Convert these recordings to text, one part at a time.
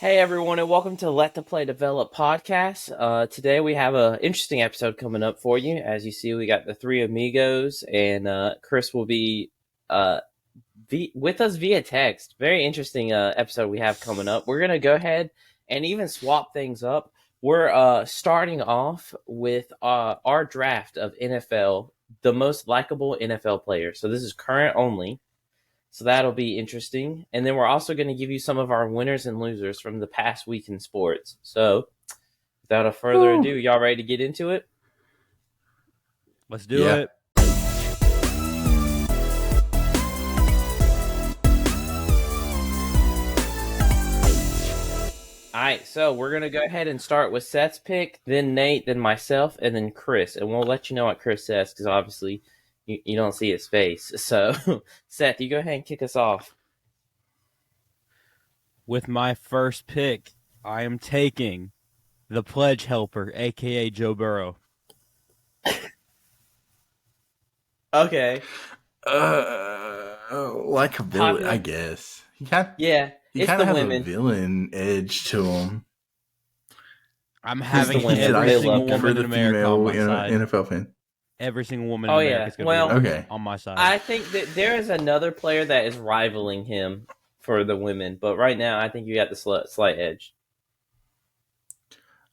Hey everyone, and welcome to Let the Play Develop podcast. Today we have an interesting episode coming up for you. As you see, we got the three amigos, and Chris will be with us via text. Very interesting episode we have coming up. We're gonna go ahead and even swap things up. We're starting off with our draft of NFL, the most likable NFL players. So this is current only. So that'll be interesting. And then we're also going to give you some of our winners and losers from the past week in sports. So without a further ado, y'all ready to get into it? Let's do it. All right, so we're going to go ahead and start with Seth's pick, then Nate, then myself, and then Chris. And we'll let you know what Chris says because obviously you don't see his face. So, Seth, you go ahead and kick us off. With my first pick, I am taking the Pledge Helper, a.k.a. Joe Burrow. Okay. Like a villain, I guess. He kind of has a villain edge to him. I'm having every single woman in America on my side. NFL fan. Every single woman in America is going to be on my side. I think that there is another player that is rivaling him for the women, but right now I think you got the slight edge.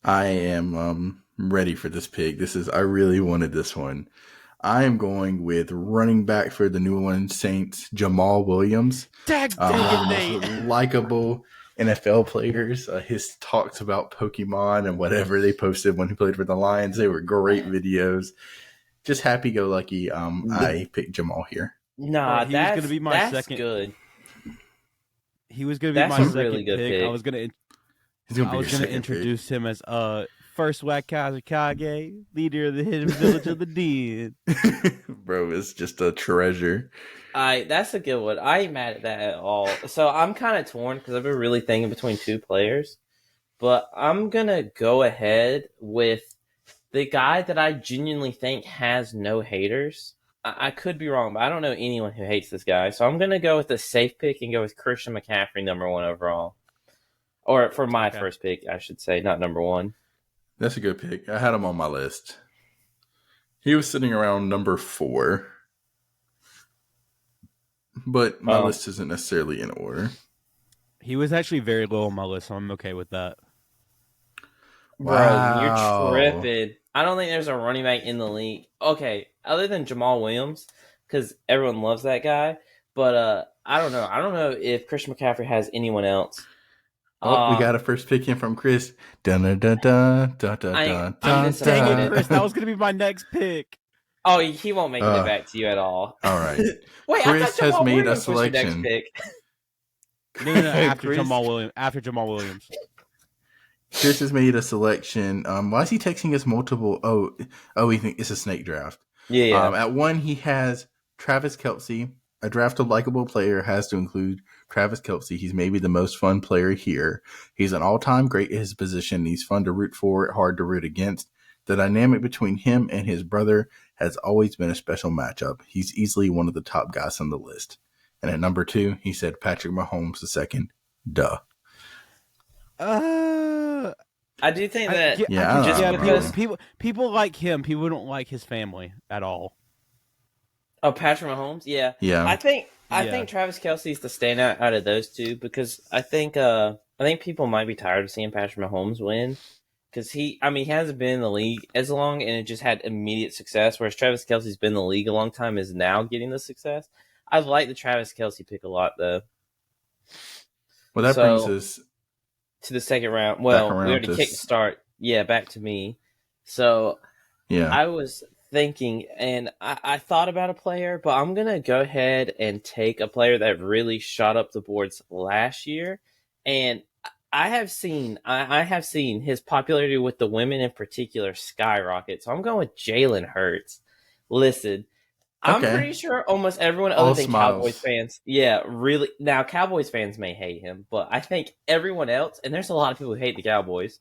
I am ready for this pick. I really wanted this one. I am going with running back for the New Orleans Saints, Jamal Williams. One of the most likable NFL players. His talks about Pokemon and whatever they posted when he played for the Lions, they were great videos. Just happy-go-lucky. I picked Jamal here. Nah, he was going to be my second. Good. He was going to be my second really good pick. I was going to introduce him as first White Kage, leader of the hidden village of the deem. Bro, it's just a treasure. That's a good one. I ain't mad at that at all. So I'm kind of torn because I've been really thinking between two players, but I'm gonna go ahead with the guy that I genuinely think has no haters. I could be wrong, but I don't know anyone who hates this guy. So I'm going to go with the safe pick and go with Christian McCaffrey, number one overall. Or for my first pick, I should say, not number one. That's a good pick. I had him on my list. He was sitting around number 4. But my list isn't necessarily in order. He was actually very low on my list, so I'm okay with that. Wow. Bro, you're tripping. I don't think there's a running back in the league. Okay, other than Jamal Williams, because everyone loves that guy. But I don't know. I don't know if Christian McCaffrey has anyone else. We got a first pick in from Chris. Dun dun dun dun dun dun dun. Dang it, Chris! That was going to be my next pick. Oh, he won't make it back to you at all. All right. Wait, Chris has made a selection. No, after Jamal Williams. Chris has made a selection. Why is he texting us multiple? He thinks it's a snake draft. Yeah. At 1, he has Travis Kelce. A draft of likable player has to include Travis Kelce. He's maybe the most fun player here. He's an all-time great at his position. He's fun to root for, hard to root against. The dynamic between him and his brother has always been a special matchup. He's easily one of the top guys on the list. And at number 2, he said Patrick Mahomes II. Duh. I do think that people like him. People don't like his family at all. Oh, Patrick Mahomes, yeah. I think Travis Kelce's the standout out of those two because I think people might be tired of seeing Patrick Mahomes win because he hasn't been in the league as long and it just had immediate success. Whereas Travis Kelce's been in the league a long time, is now getting the success. I like the Travis Kelce pick a lot though. Well, that brings us to the second round. Well, we already kicked the start. Yeah, back to me. So, I was thinking, and I thought about a player, but I'm going to go ahead and take a player that really shot up the boards last year. And I have seen his popularity with the women in particular skyrocket. So I'm going with Jalen Hurts. Listen, I'm pretty sure almost everyone other than Cowboys fans, really. Now, Cowboys fans may hate him, but I think everyone else, and there's a lot of people who hate the Cowboys,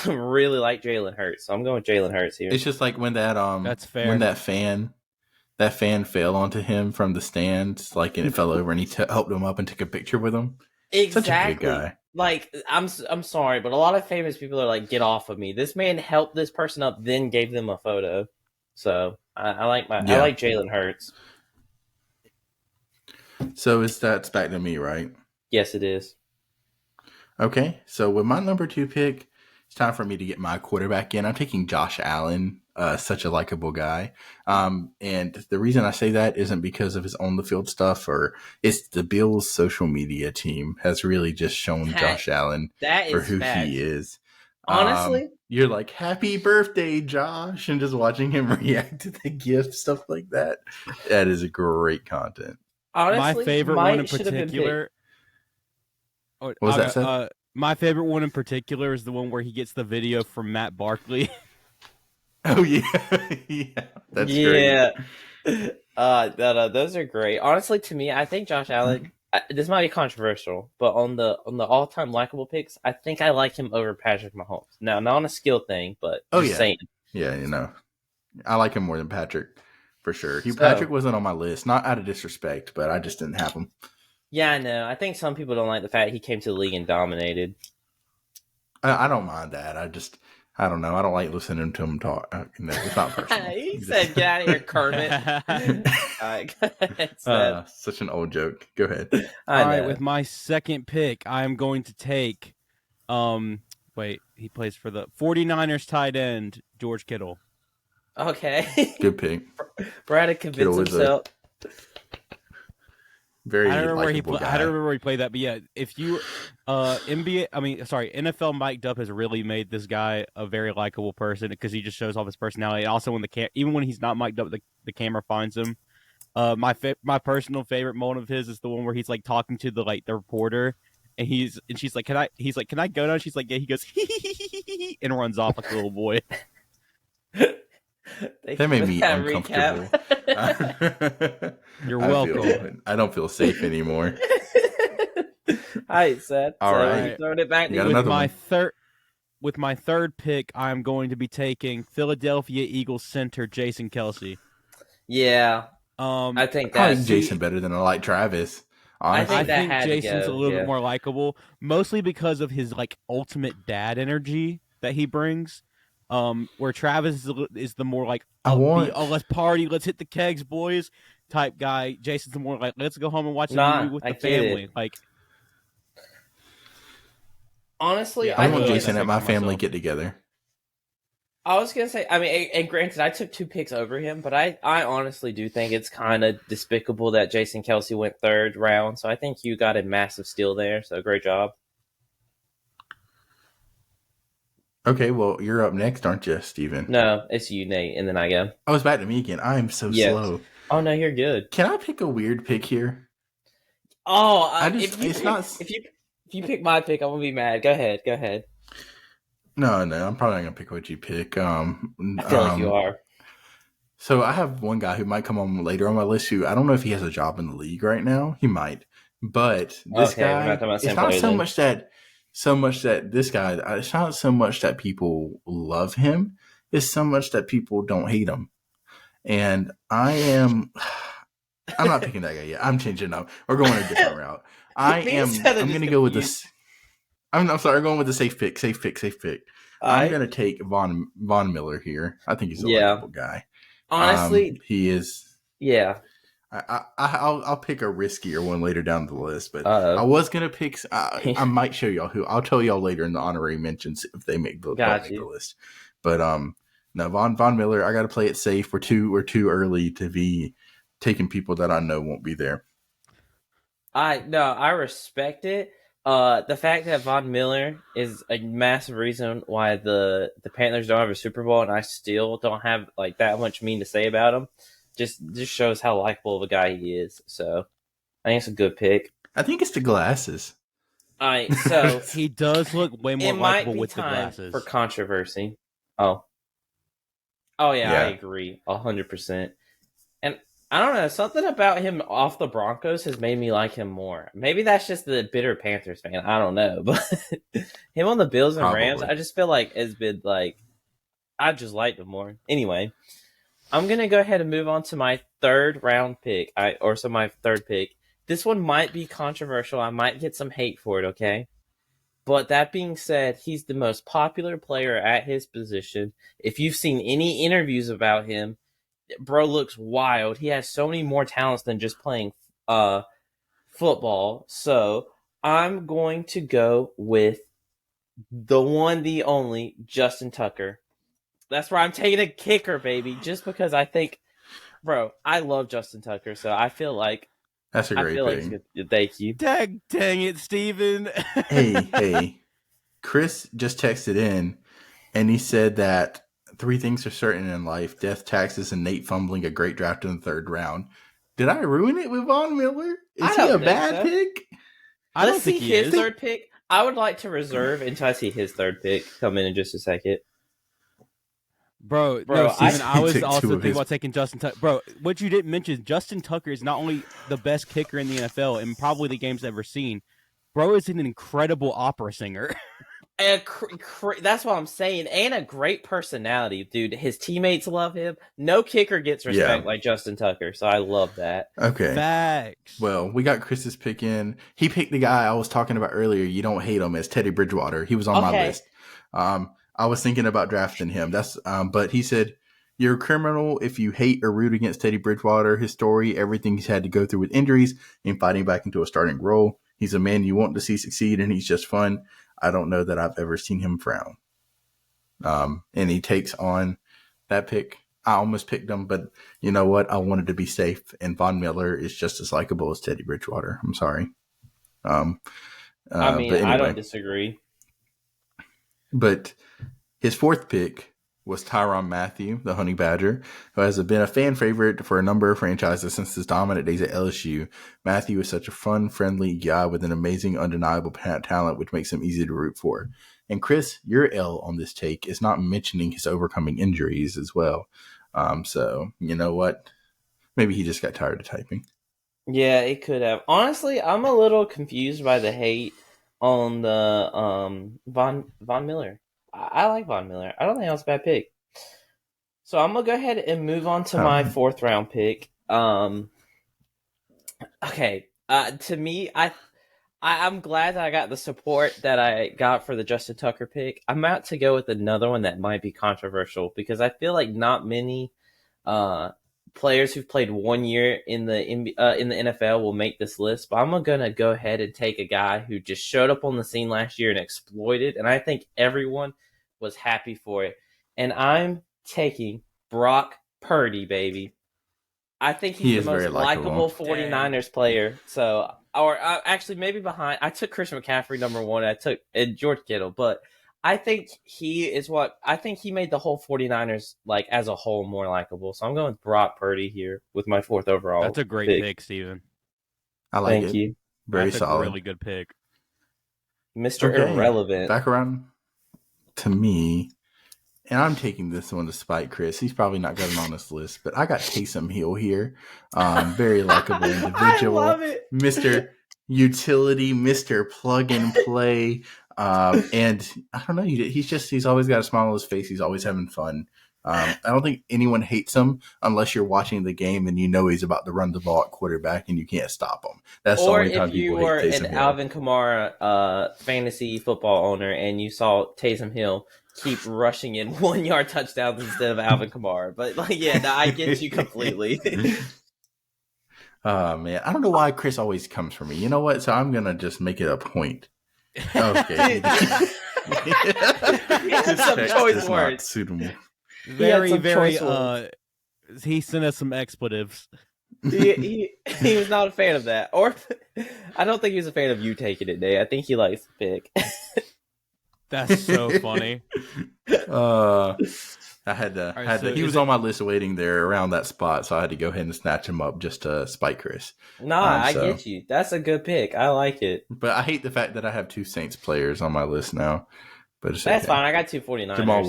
really like Jalen Hurts. So I'm going with Jalen Hurts here. It's just like when that's fair. When that fan fell onto him from the stands, and it fell over, and he helped him up and took a picture with him. Exactly. Such a good guy. like I'm sorry, but a lot of famous people are like, get off of me. This man helped this person up, then gave them a photo. So I like Jalen Hurts. So that's back to me, right? Yes, it is. Okay, so with my number 2 pick, it's time for me to get my quarterback in. I'm taking Josh Allen, such a likable guy. And the reason I say that isn't because of his on the field stuff, or it's the Bills' social media team has really just shown Josh Allen for who he is. Honestly, you're like, happy birthday, Josh, and just watching him react to the gift, stuff like that. That is great content. Honestly, my favorite one in particular. What was that said? My favorite one in particular is the one where he gets the video from Matt Barkley. Oh yeah, yeah, that's great. No, those are great. Honestly, to me, I think Josh Allen. This might be controversial, but on the all-time likable picks, I think I like him over Patrick Mahomes. Now, not on a skill thing, but saying. Yeah, I like him more than Patrick for sure. Patrick wasn't on my list, not out of disrespect, but I just didn't have him. Yeah, I know. I think some people don't like the fact he came to the league and dominated. I don't mind that. I don't know. I don't like listening to him talk. It's not personal. He said, "Get out of here, Kermit." Such an old joke. Go ahead. All right, with my second pick, I'm going to take. He plays for the 49ers tight end, George Kittle. Okay. Good pick. Brad had convinced himself. Very I don't remember where he played that, but yeah, if you NFL mic'd up has really made this guy a very likable person because he just shows off his personality. And also when even when he's not mic'd up, the camera finds him. My personal favorite moment of his is the one where he's like talking to the reporter, and she's like, can I go now? She's like, yeah. He goes and runs off like a little boy. That made me uncomfortable. You're welcome. I don't feel safe anymore. Alright, Seth. All right. Throwing it back to you. With my third pick, I'm going to be taking Philadelphia Eagles center Jason Kelce. Yeah. I like Jason better than I like Travis. Honestly. I think Jason's a little bit more likable, mostly because of his ultimate dad energy that he brings. Where Travis is the more let's party, let's hit the kegs, boys type guy. Jason's the more like, let's go home and watch a movie with the family. Honestly, I want Jason at my family get together. I was gonna say, and granted, I took 2 picks over him, but I honestly do think it's kind of despicable that Jason Kelce went 3rd round. So I think you got a massive steal there. So great job. Okay, well, you're up next, aren't you, Steven? No, it's you, Nate, and then I go. Oh, it's back to me again. I am so slow. Oh, no, you're good. Can I pick a weird pick here? Oh, if you pick my pick, I'm going to be mad. Go ahead. No, I'm probably not going to pick what you pick. I feel like you are. So I have one guy who might come on later on my list who I don't know if he has a job in the league right now. He might. But this guy, it's not so much that this guy, it's not so much that people love him, it's so much that people don't hate him. And I'm not picking that guy yet. I'm changing up. We're going a different route. I'm going to go with this. I'm sorry, I'm going with the safe pick. I'm going to take Von Miller here. I think he's a likable guy. Honestly, he is. Yeah. I'll pick a riskier one later down the list, but I was gonna pick. I might show y'all who. I'll tell y'all later in the honorary mentions if they make the list. But no, Von Miller. I got to play it safe. We're too early to be taking people that I know won't be there. I respect it. The fact that Von Miller is a massive reason why the Panthers don't have a Super Bowl, and I still don't have that much mean to say about him. Just shows how likable of a guy he is. So I think it's a good pick. I think it's the glasses. So he does look way more likable with the glasses. For controversy. Oh yeah, I agree 100%. And I don't know, something about him off the Broncos has made me like him more. Maybe that's just the bitter Panthers fan. I don't know, but him on the Bills and Rams, I just feel like has been I just liked him more. Anyway. I'm going to go ahead and move on to my 3rd round pick. My 3rd pick. This one might be controversial. I might get some hate for it, okay? But that being said, he's the most popular player at his position. If you've seen any interviews about him, bro looks wild. He has so many more talents than just playing football. So I'm going to go with the one, the only, Justin Tucker. That's where I'm taking a kicker, baby, just because I think, bro, I love Justin Tucker, so I feel like that's a great thing. Like, thank you. Dang it, Steven. hey. Chris just texted in, and he said that 3 things are certain in life: death, taxes, and Nate fumbling a great draft in the 3rd round. Did I ruin it with Von Miller? Is he a bad pick? I don't think his 3rd pick. I would like to reserve until I see his 3rd pick come in just a second. Bro, no, Steven, I was also thinking about taking Justin Tucker. Bro, what you didn't mention, Justin Tucker is not only the best kicker in the NFL and probably the game's ever seen, bro is an incredible opera singer. That's what I'm saying. And a great personality, dude. His teammates love him. No kicker gets respect like Justin Tucker, so I love that. Okay. Facts. Well, we got Chris's pick in. He picked the guy I was talking about earlier. You don't hate him, as Teddy Bridgewater. He was on my list. I was thinking about drafting him. But he said, you're a criminal if you hate or root against Teddy Bridgewater. His story, everything he's had to go through with injuries and fighting back into a starting role. He's a man you want to see succeed, and he's just fun. I don't know that I've ever seen him frown. And he takes on that pick. I almost picked him, but you know what? I wanted to be safe, and Von Miller is just as likable as Teddy Bridgewater. I'm sorry. I mean, but anyway, I don't disagree. But his 4th pick was Tyrann Mathieu, the Honey Badger, who has been a fan favorite for a number of franchises since his dominant days at LSU. Mathieu is such a fun, friendly guy with an amazing, undeniable talent, which makes him easy to root for. And Chris, your L on this take is not mentioning his overcoming injuries as well. So, you know what? Maybe he just got tired of typing. Yeah, it could have. Honestly, I'm a little confused by the hate on the Von Miller. I like Von Miller. I don't think that was a bad pick. So I'm gonna go ahead and move on to my 4th round pick. Okay. To me, I'm glad that I got the support that I got for the Justin Tucker pick. I'm about to go with another one that might be controversial because I feel like not many players who've played 1 year in the NFL will make this list. But I'm gonna go ahead and take a guy who just showed up on the scene last year and exploded, and I think everyone was happy for it. And I'm taking Brock Purdy, baby. I think he's the most likable 49ers player. So, or actually, maybe behind. I took Christian McCaffrey number 1. I took George Kittle, but I think he made the whole 49ers like as a whole more likable. So I'm going with Brock Purdy here with my 4th overall. That's a great pick, Steven. I like it. Thank you. Very solid. A really good pick. Mr. Irrelevant. Back around to me. And I'm taking this one to spite Chris. He's probably not got him on this list, but I got Taysom Hill here. Very likable individual. I love it. Mr. Utility, Mr. Plug and Play. And I don't know, he's always got a smile on his face. He's always having fun. I don't think anyone hates him unless you're watching the game and you know he's about to run the ball at quarterback and you can't stop him. That's the only time people hate Taysom Hill. Or if you were an Alvin Kamara fantasy football owner and you saw Taysom Hill keep rushing in 1 yard touchdowns instead of Alvin Kamara. But I get you completely. Oh man, I don't know why Chris always comes for me. You know what? So I'm gonna just make it a point. Okay. He had some choice words. Suitable. Very. He sent us some expletives. He was not a fan of that. Or I don't think he was a fan of you taking it, Nate. I think he likes the pick. That's so funny. I had to. He was on my list waiting there around that spot, so I had to go ahead and snatch him up just to spite Chris. I get you. That's a good pick. I like it. But I hate the fact that I have 2 Saints players on my list now. But that's fine. I got 2 49ers. Jamal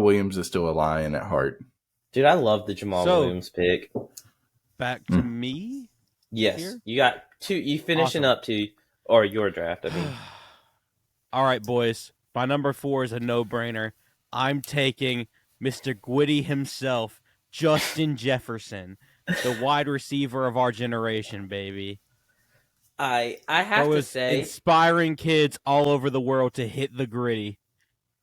Williams is still a Lion at heart. Dude, I love the Jamal Williams pick. Back to me. Yes, here? You got 2. You finishing up to or your draft? I mean. All right, boys. My number 4 is a no-brainer. I'm taking Mr. Gwitty himself, Justin Jefferson, the wide receiver of our generation, baby. I have to say, inspiring kids all over the world to hit the gritty.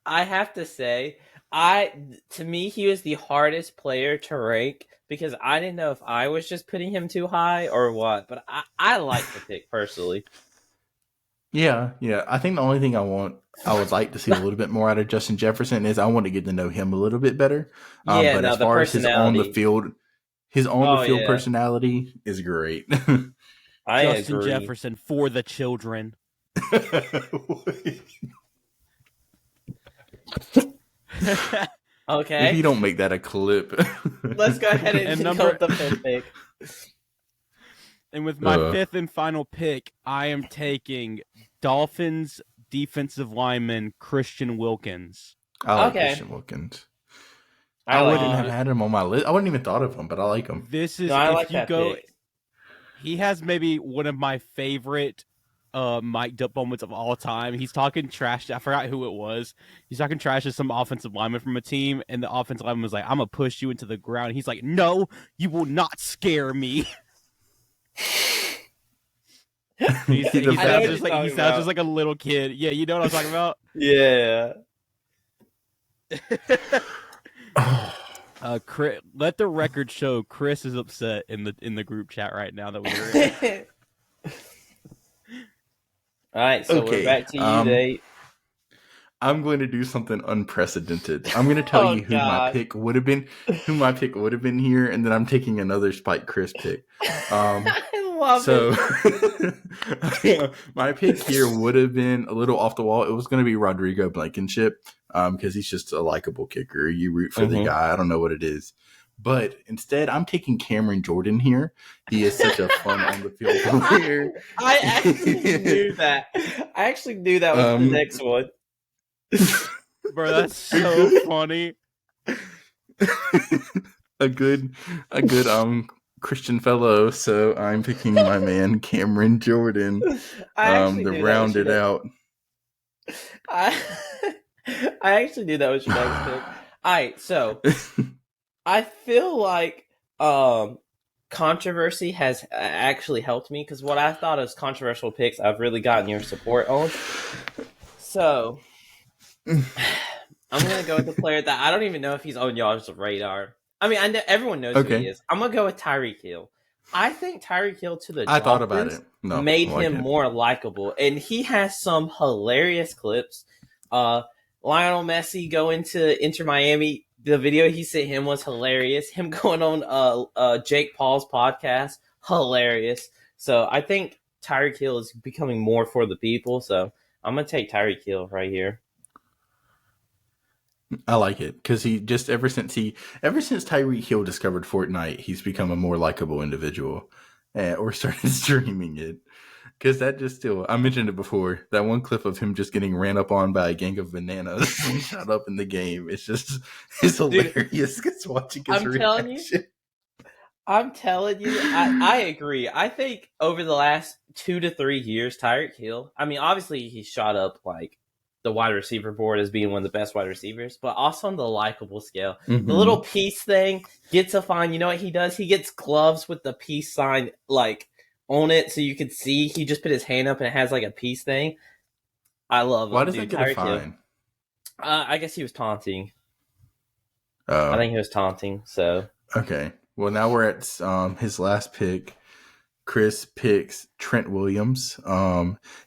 I have to say, to me, he was the hardest player to rank because I didn't know if I was just putting him too high or what. But I like the pick personally. Yeah. I think the only thing I would like to see a little bit more out of Justin Jefferson is I want to get to know him a little bit better. Yeah, but as far as his on the field personality is great. Justin Jefferson for the children. Okay. If you don't make that a clip. Let's go ahead and go with the fifth pick. And with my fifth and final pick, I am taking Dolphins defensive lineman Christian Wilkins. I like Christian Wilkins. I wouldn't have had him on my list. I wouldn't even thought of him, but I like him. This is pick. He has maybe one of my favorite mic'd up moments of all time. He's talking trash. I forgot who it was. He's talking trash to some offensive lineman from a team, and the offensive lineman was like, "I'm gonna push you into the ground." And he's like, "No, you will not scare me." he sounds just like a little kid. Yeah, you know what I'm talking about? Yeah. Chris, let the record show Chris is upset in the group chat right now that we're in. All right, so we're back to you, Nate. I'm going to do something unprecedented. I'm going to tell you who my pick would have been here, and then I'm taking another Spike Chris pick. I love it. My pick here would have been a little off the wall. It was going to be Rodrigo Blankenship, because he's just a likable kicker. You root for the guy. I don't know what it is. But instead, I'm taking Cameron Jordan here. He is such a fun on the field player. I actually knew that. Was the next one. Bro, that's so funny. a good Christian fellow. So I'm picking my man Cameron Jordan to round it out. I actually knew that was your next pick. All right, so I feel like controversy has actually helped me because what I thought was controversial picks, I've really gotten your support on. So I'm going to go with the player that I don't even know if he's on y'all's radar. I mean, I know everyone knows who he is. I'm going to go with Tyreek Hill. I think Tyreek Hill to the Dolphins thought about it. made him more likable, and he has some hilarious clips. Lionel Messi going to Inter Miami. The video he sent him was hilarious. Him going on Jake Paul's podcast, hilarious. So I think Tyreek Hill is becoming more for the people. So I'm gonna take Tyreek Hill right here. I like it because he just ever since Tyreek Hill discovered Fortnite, he's become a more likable individual, or started streaming it. Because that just I mentioned it before, that one clip of him just getting ran up on by a gang of bananas and shot up in the game. It's hilarious. Just watching his reaction. I'm telling you, I agree. I think over the last 2 to 3 years, Tyreek Hill, I mean, obviously he shot up like the wide receiver board as being one of the best wide receivers, but also on the likable scale. Mm-hmm. The little peace thing gets a fine. You know what he does? He gets gloves with the peace sign like on it so you can see. He just put his hand up and it has like a peace thing. I love him. Why does it get a fine? I guess he was taunting. I think he was taunting. So okay. Well, now we're at his last pick. Chris picks Trent Williams.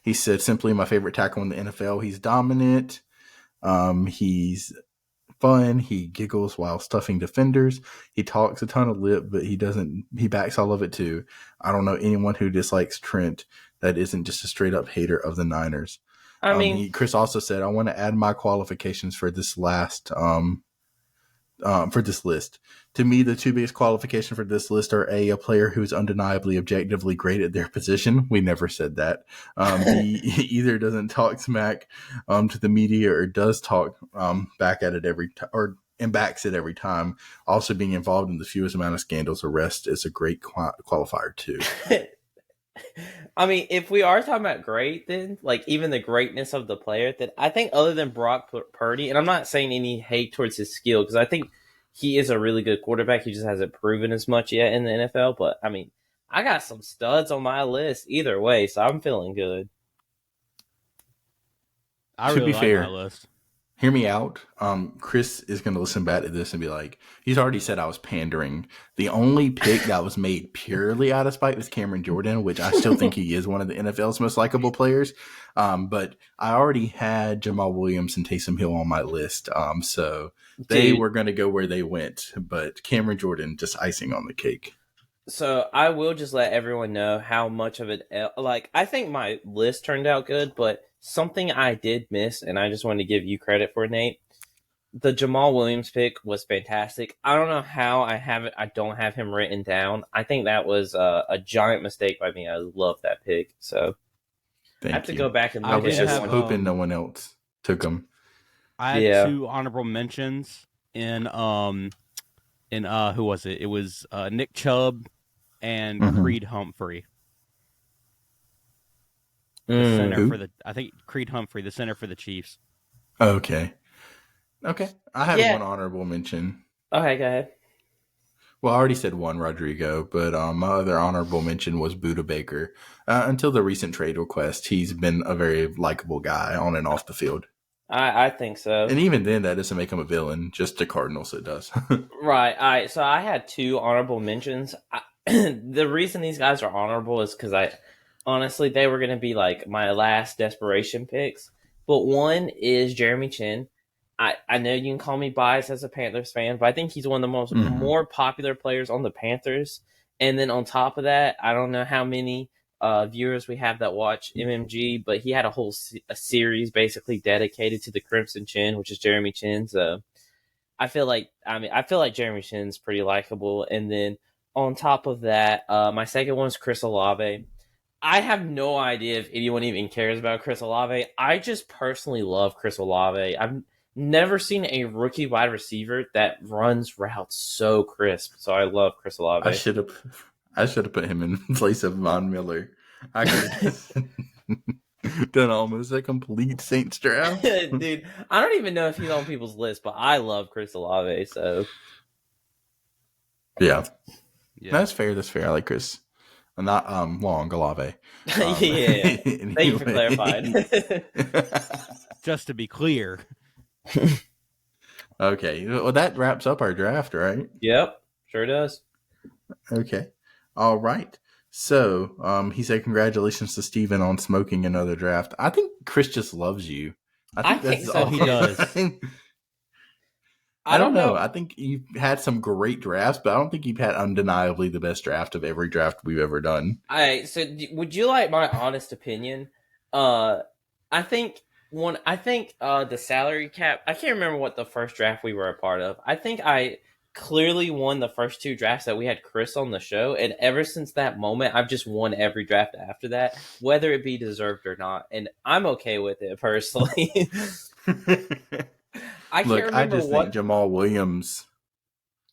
He said, simply my favorite tackle in the NFL. He's dominant. He's fun. He giggles while stuffing defenders. He talks a ton of lip, but he backs all of it too. I don't know anyone who dislikes Trent that isn't just a straight up hater of the Niners. I mean, Chris also said, I want to add my qualifications for this last, for this list. To me, the two biggest qualifications for this list are a player who's undeniably objectively great at their position. We never said that. B, either doesn't talk smack to the media or does talk back at it and backs it every time. Also, being involved in the fewest amount of scandals or arrests is a great qualifier too. I mean, if we are talking about great, then like even the greatness of the player, that I think other than Brock Purdy, and I'm not saying any hate towards his skill because I think he is a really good quarterback. He just hasn't proven as much yet in the NFL. But I mean, I got some studs on my list either way, so I'm feeling good. I really like my list. Hear me out. Chris is going to listen back to this and be like, he's already said I was pandering. The only pick that was made purely out of spite was Cameron Jordan, which I still think he is one of the NFL's most likable players. But I already had Jamal Williams and Taysom Hill on my list. So they were going to go where they went. But Cameron Jordan, just icing on the cake. So I will just let everyone know how much of it, like, I think my list turned out good, but something I did miss, and I just wanted to give you credit for, Nate. The Jamal Williams pick was fantastic. I don't know how I don't have him written down. I think that was a giant mistake by me. I love that pick. So I have to go back and look. I was just hoping no one else took him. I had 2 honorable mentions in who was it? It was Nick Chubb and Creed Humphrey. The center for I think Creed Humphrey, the center for the Chiefs. Okay. I have one honorable mention. Okay, go ahead. Well, I already said one, Rodrigo, but my other honorable mention was Budda Baker. Until the recent trade request, he's been a very likable guy on and off the field. I think so. And even then, that doesn't make him a villain. Just the Cardinals, it does. Right. So I had 2 honorable mentions. The reason these guys are honorable is because honestly, they were going to be like my last desperation picks. But one is Jeremy Chin. I know you can call me biased as a Panthers fan, but I think he's one of the more popular players on the Panthers. And then on top of that, I don't know how many viewers we have that watch MMG, but he had a series basically dedicated to the Crimson Chin, which is Jeremy Chin. So I feel like Jeremy Chin's pretty likable. And then on top of that, my second one is Chris Olave. I have no idea if anyone even cares about Chris Olave. I just personally love Chris Olave. I've never seen a rookie wide receiver that runs routes so crisp. So I love Chris Olave. I should have put him in place of Von Miller. I could have done almost a complete Saints draft. Dude, I don't even know if he's on people's list, but I love Chris Olave. So yeah. That's fair. I like Chris. Not Long Olave. Yeah. Thank you for clarifying. Just to be clear. Okay. Well, that wraps up our draft, right? Yep. Sure does. Okay. All right. So he said congratulations to Steven on smoking another draft. I think Chris just loves you. I think so. He does. I don't know. I think you've had some great drafts, but I don't think you've had undeniably the best draft of every draft we've ever done. All right. So would you like my honest opinion? I think the salary cap, I can't remember what the first draft we were a part of. I think I clearly won the first 2 drafts that we had Chris on the show. And ever since that moment, I've just won every draft after that, whether it be deserved or not. And I'm okay with it personally. I just think Jamal Williams.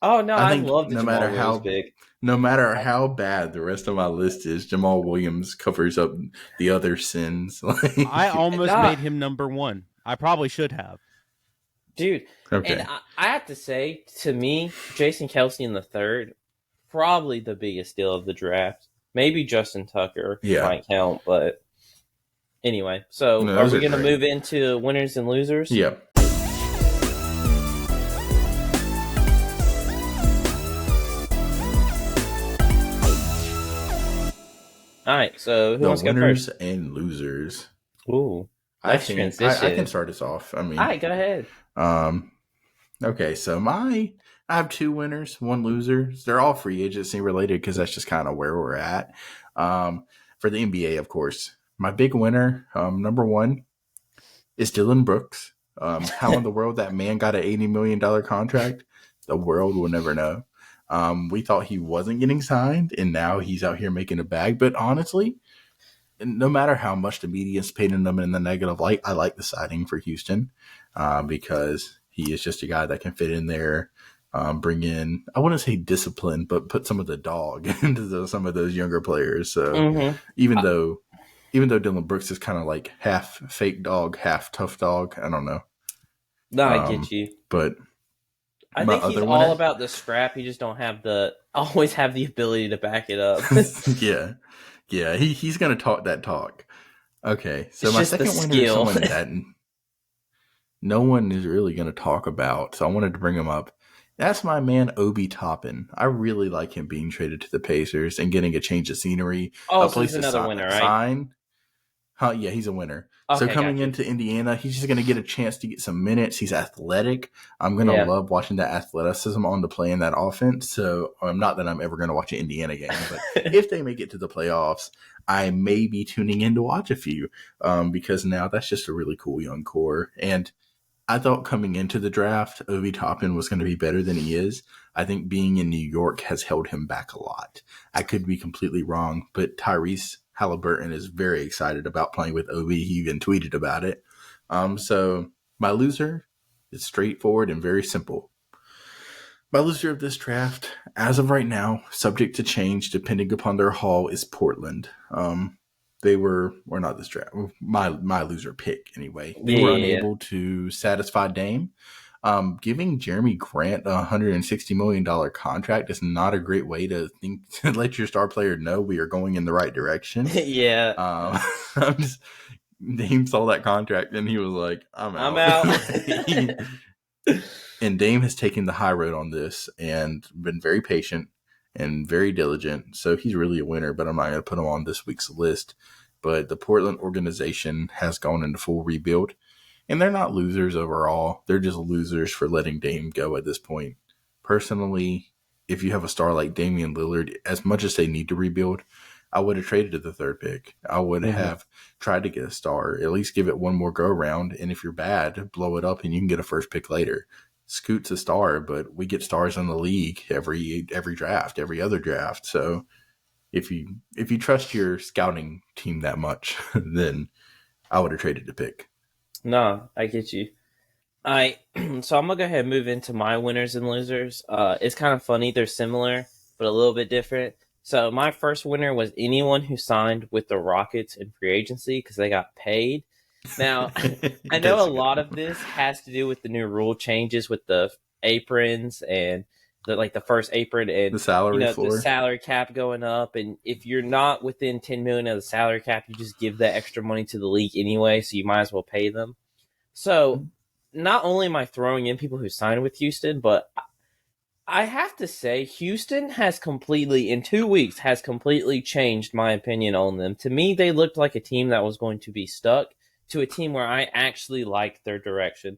Oh no, I love the Jamal Williams pick. No matter how bad the rest of my list is, Jamal Williams covers up the other sins. I almost made him number 1. I probably should have. Dude, okay. And I have to say, to me, Jason Kelce in the 3rd, probably the biggest deal of the draft. Maybe Justin Tucker might count, but anyway. So are we going to move into winners and losers? Yep. All right, so who wants to go first? Winners and losers. Ooh, I can start us off. I mean, all right, go ahead. Okay, so I have 2 winners, 1 loser. They're all free agency related because that's just kind of where we're at. For the NBA, of course, my big winner, number 1, is Dylan Brooks. How in the world that man got an $80 million contract, the world will never know. We thought he wasn't getting signed, and now he's out here making a bag. But honestly, no matter how much the media is painting him in the negative light, I like the signing for Houston because he is just a guy that can fit in there, bring in, I wouldn't say discipline, but put some of the dog into some of those younger players. So even though Dylan Brooks is kind of like half fake dog, half tough dog, I don't know. No, I get you. But I think he's all about the scrap. He just don't always have the ability to back it up. Yeah. He's gonna talk that talk. Okay, so my second winner is someone that no one is really gonna talk about. So I wanted to bring him up. That's my man Obi Toppin. I really like him being traded to the Pacers and getting a change of scenery. Oh, so he's another winner, right? Yeah, he's a winner. Okay, so coming into Indiana, he's just going to get a chance to get some minutes. He's athletic. I'm going to love watching that athleticism on the play in that offense. So not that I'm ever going to watch an Indiana game, but if they make it to the playoffs, I may be tuning in to watch a few because now that's just a really cool young core. And I thought coming into the draft, Obi Toppin was going to be better than he is. I think being in New York has held him back a lot. I could be completely wrong, but Tyrese Halliburton is very excited about playing with Obi. He even tweeted about it. So my loser is straightforward and very simple. My loser of this draft, as of right now, subject to change depending upon their haul, is Portland. They were not this draft. My loser pick anyway. They were unable to satisfy Dame. Giving Jeremy Grant a $160 million contract is not a great way to let your star player know we are going in the right direction. Yeah. Dame saw that contract and he was like, I'm out. And Dame has taken the high road on this and been very patient and very diligent. So he's really a winner, but I'm not going to put him on this week's list. But the Portland organization has gone into full rebuild. And they're not losers overall. They're just losers for letting Dame go at this point. Personally, if you have a star like Damian Lillard, as much as they need to rebuild, I would have traded to the third pick. I would have tried to get a star, at least give it one more go around. And if you're bad, blow it up and you can get a first pick later. Scoot's a star, but we get stars in the league every draft, every other draft. So if you trust your scouting team that much, then I would have traded the pick. No, I get you. So I'm gonna go ahead and move into my winners and losers. It's kind of funny; they're similar, but a little bit different. So my first winner was anyone who signed with the Rockets in free agency because they got paid. Now, I know a lot of this has to do with the new rule changes with the aprons and the first apron and the salary floor. The salary cap going up. And if you're not within 10 million of the salary cap, you just give that extra money to the league anyway. So you might as well pay them. So not only am I throwing in people who signed with Houston, but I have to say Houston has in 2 weeks, has completely changed my opinion on them. To me, they looked like a team that was going to be stuck to a team where I actually like their direction.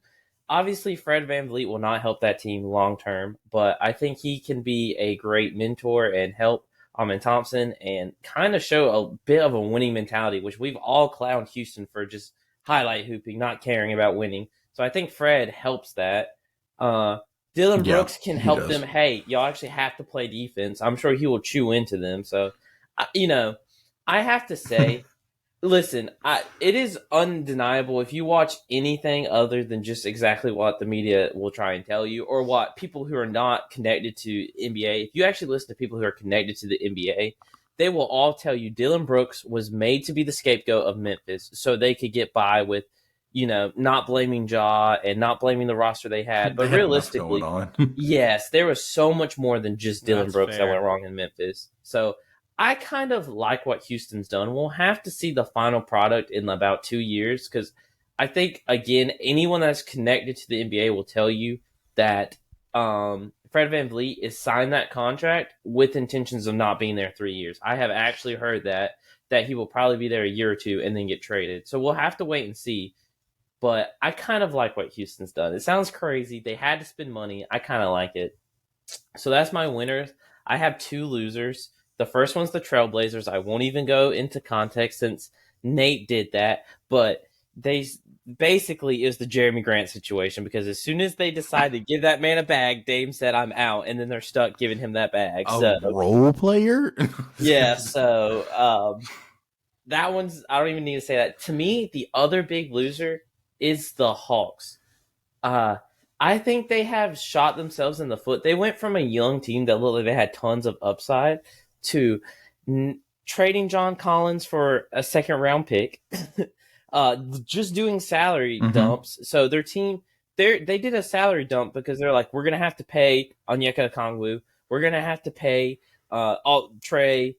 Obviously, Fred VanVleet will not help that team long term, but I think he can be a great mentor and help Amen Thompson and kind of show a bit of a winning mentality, which we've all clowned Houston for just highlight hooping, not caring about winning. So I think Fred helps that. Dylan Brooks can help them. Hey, y'all actually have to play defense. I'm sure he will chew into them. So, I have to say, listen, it is undeniable if you watch anything other than just exactly what the media will try and tell you or what people who are not connected to NBA, if you actually listen to people who are connected to the NBA, they will all tell you Dylan Brooks was made to be the scapegoat of Memphis so they could get by with, not blaming Ja and not blaming the roster they had. But realistically, yes, there was so much more than just Dylan Brooks that went wrong in Memphis. So I kind of like what Houston's done. We'll have to see the final product in about 2 years because I think, again, anyone that's connected to the NBA will tell you that Fred VanVleet is signed that contract with intentions of not being there 3 years. I have actually heard that he will probably be there a year or two and then get traded. So we'll have to wait and see. But I kind of like what Houston's done. It sounds crazy. They had to spend money. I kind of like it. So that's my winners. I have 2 losers. The first one's the Trailblazers. I won't even go into context since Nate did that. But they basically is the Jeremy Grant situation because as soon as they decide to give that man a bag, Dame said, I'm out. And then they're stuck giving him that bag. A role player? Yeah, so that one's, I don't even need to say that. To me, the other big loser is the Hawks. I think they have shot themselves in the foot. They went from a young team that looked like they had tons of upside to trading John Collins for a second round pick, just doing salary dumps. So their team they did a salary dump because they're like, we're gonna have to pay Onyeka Okongwu, we're gonna have to pay Trey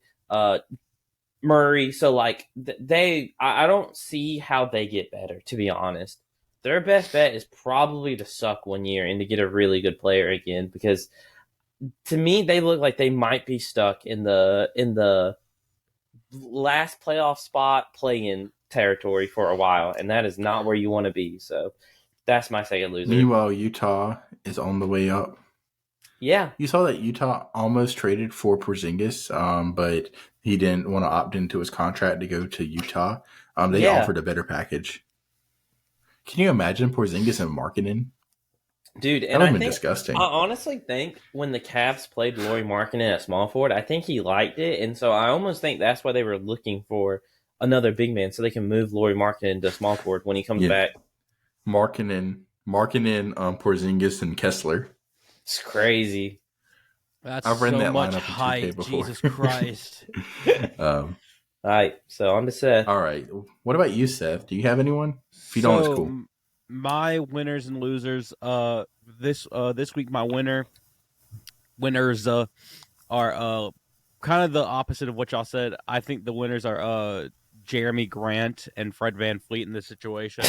Murray. So like I don't see how they get better, to be honest. Their best bet is probably to suck one year and to get a really good player again, because to me they look like they might be stuck in the last playoff spot playing territory for a while, and that is not where you want to be. So that's my second loser. Meanwhile, Utah is on the way up. Yeah. You saw that Utah almost traded for Porzingis, but he didn't want to opt into his contract to go to Utah. They offered a better package. Can you imagine Porzingis and Markkanen? Dude, and I think disgusting. I honestly think when the Cavs played Lauri Markkanen at small forward, I think he liked it, and so I almost think that's why they were looking for another big man so they can move Lauri Markkanen to small forward when he comes back. Markkanen, Porzingis, and Kessler. It's crazy. That's I've run so that much hype. Jesus Christ. All right, so on to Seth. All right, what about you, Seth? Do you have anyone? If you don't, it's cool. My winners and losers. This week my winners are kind of the opposite of what y'all said. I think the winners are Jeremy Grant and Fred VanVleet in this situation.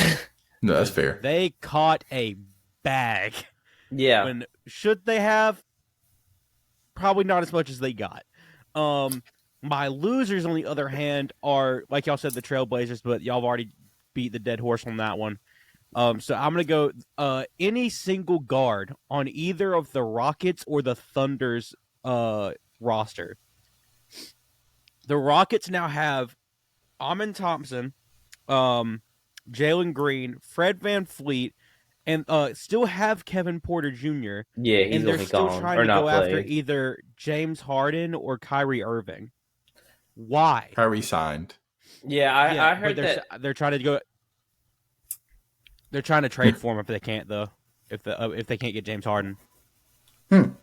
No, that's fair. They caught a bag. Yeah. When should they have? Probably not as much as they got. My losers, on the other hand, are, like y'all said, the Trailblazers, but y'all have already beat the dead horse on that one. So I'm going to go any single guard on either of the Rockets or the Thunder's roster. The Rockets now have Amen Thompson, Jalen Green, Fred VanVleet, and still have Kevin Porter Jr. Yeah, he's and they're still gone, trying to go after either James Harden or Kyrie Irving. Why? Kyrie signed. Yeah, I heard that they're trying to go. They're trying to trade for him if they can't, though. If they can't get James Harden. And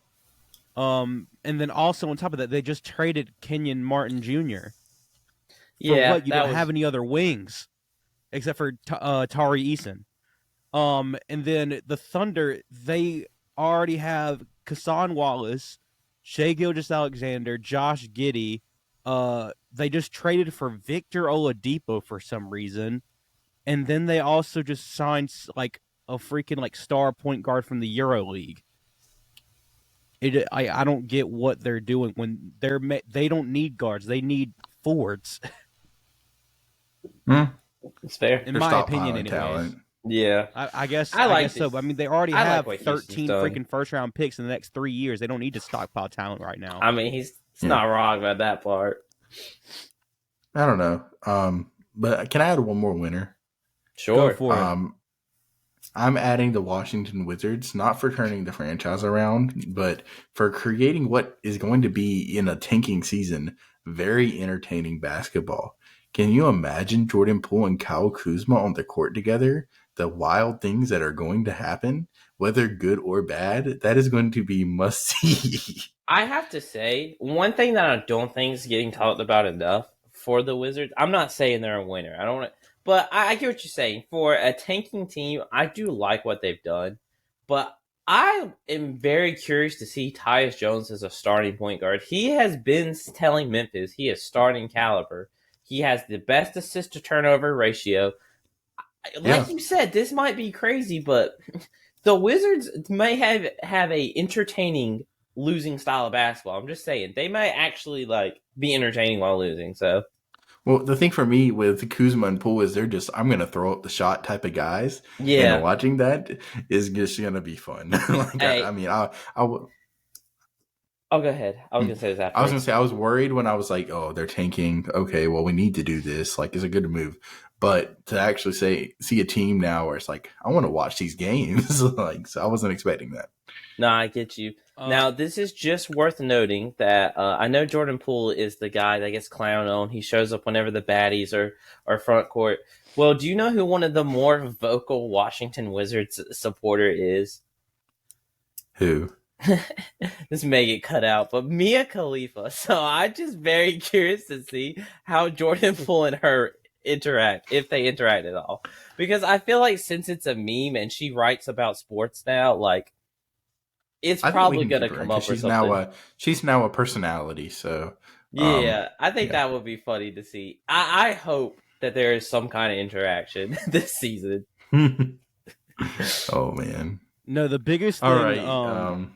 then also on top of that, they just traded Kenyon Martin Jr. Yeah, what? You don't have any other wings except for Tari Eason. And then the Thunder, they already have Kassan Wallace, Shai Gilgeous-Alexander, Josh Giddey. They just traded for Victor Oladipo for some reason. And then they also just signed like a freaking like star point guard from the EuroLeague. I don't get what they're doing when they don't need guards. They need forwards. It's fair. In my opinion, anyway. Talent. Yeah, I guess so. I mean, they already have 13 freaking first-round picks in the next 3 years. They don't need to stockpile talent right now. I mean, he's not wrong about that part. I don't know. But can I add one more winner? Sure. Go for it. I'm adding the Washington Wizards, not for turning the franchise around, but for creating what is going to be, in a tanking season, very entertaining basketball. Can you imagine Jordan Poole and Kyle Kuzma on the court together? The wild things that are going to happen, whether good or bad, that is going to be must-see. I have to say, one thing that I don't think is getting talked about enough for the Wizards, I'm not saying they're a winner. I don't want to, but I get what you're saying. For a tanking team, I do like what they've done, but I am very curious to see Tyus Jones as a starting point guard. He has been telling Memphis he is starting caliber. He has the best assist to turnover ratio. Like you said, this might be crazy, but the Wizards may have a entertaining losing style of basketball. I'm just saying they might actually be entertaining while losing. So, well, the thing for me with Kuzma and Poole is they're just I'm gonna throw up the shot type of guys. Yeah, and watching that is just gonna be fun. Oh, go ahead. I was gonna say this after. I was gonna say I was worried when I was like, "Oh, they're tanking. Okay, well, we need to do this. Like, it's a good move." But to actually see a team now where it's like, I want to watch these games. So I wasn't expecting that. No, I get you. Now, this is just worth noting that I know Jordan Poole is the guy that gets clowned on. He shows up whenever the baddies are front court. Well, do you know who one of the more vocal Washington Wizards supporter is? Who? This may get cut out, but Mia Khalifa. So I'm just very curious to see how Jordan Poole and her interact, if they interact at all. Because I feel like since it's a meme and she writes about sports now, like, it's probably going to come up or something. She's now a personality, so... Yeah, I think that would be funny to see. I hope that there is some kind of interaction this season. Oh, man. No, the biggest thing... All right,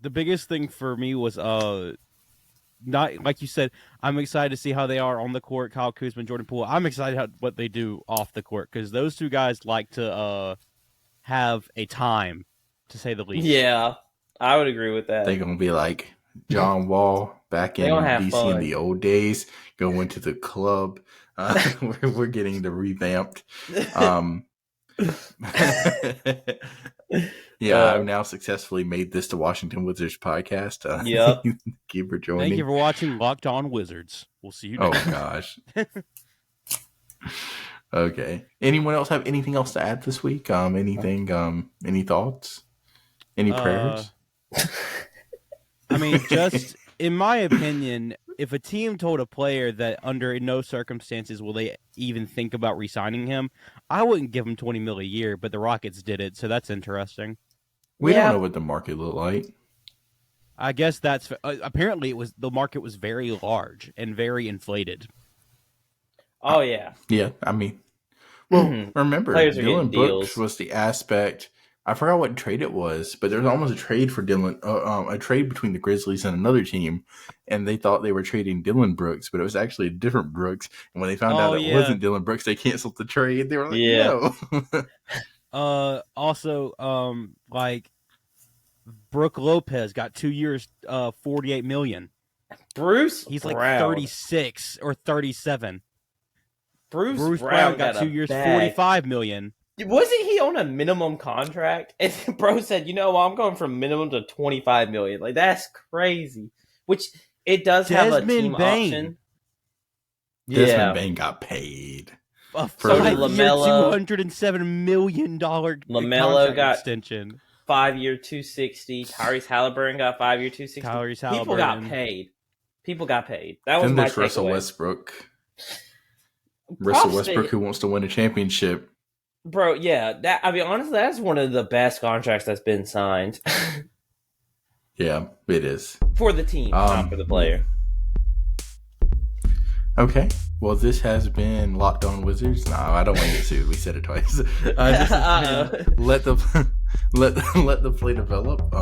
the biggest thing for me was... not like you said, I'm excited to see how they are on the court, Kyle Kuzma and Jordan Poole. I'm excited what they do off the court, because those two guys like to have a time, to say the least. Yeah, I would agree with that. They're going to be like John Wall back in DC in the old days, going to the club. We're getting the revamped. I've now successfully made this to Washington Wizards podcast. Yeah. Thank you for joining. Thank you for watching Locked On Wizards. We'll see you next time. Oh, gosh. Okay. Anyone else have anything else to add this week? Anything? Any thoughts? Any prayers? I mean, just in my opinion, if a team told a player that under no circumstances will they even think about re-signing him, I wouldn't give him $20 million a year, but the Rockets did it, so that's interesting. We don't know what the market looked like. I guess that's apparently the market was very large and very inflated. Oh yeah. Yeah, I mean, well, remember Dylan Brooks was the aspect. I forgot what trade it was, but there was almost a trade for Dylan, a trade between the Grizzlies and another team, and they thought they were trading Dylan Brooks, but it was actually a different Brooks. And when they found out it wasn't Dylan Brooks, they canceled the trade. They were like, no. Also, like Brooke Lopez got 2 years, $48 million. He's like 36 or 37. Bruce Brown got 2 years, $45 million. Wasn't he on a minimum contract? And bro said, I'm going from minimum to $25 million. Like, that's crazy. Which it does have a team option. Desmond Bain got paid. A 5-year, $207 million LaMelo got extension. 5-year, $260. Tyrese Halliburton got 5-year, $260. People got paid. That was my takeaway. Russell Westbrook. Russell Westbrook, who wants to win a championship. Bro, yeah. Honestly, that's one of the best contracts that's been signed. Yeah, it is. For the team, not for the player. Okay. Well, this has been Locked On Wizards. No, I don't want to get sued. We said it twice. Let the play develop,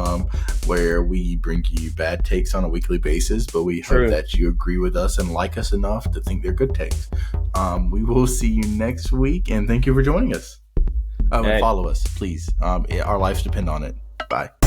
where we bring you bad takes on a weekly basis, but we hope that you agree with us and like us enough to think they're good takes. We will see you next week, and thank you for joining us. Follow us, please. Our lives depend on it. Bye.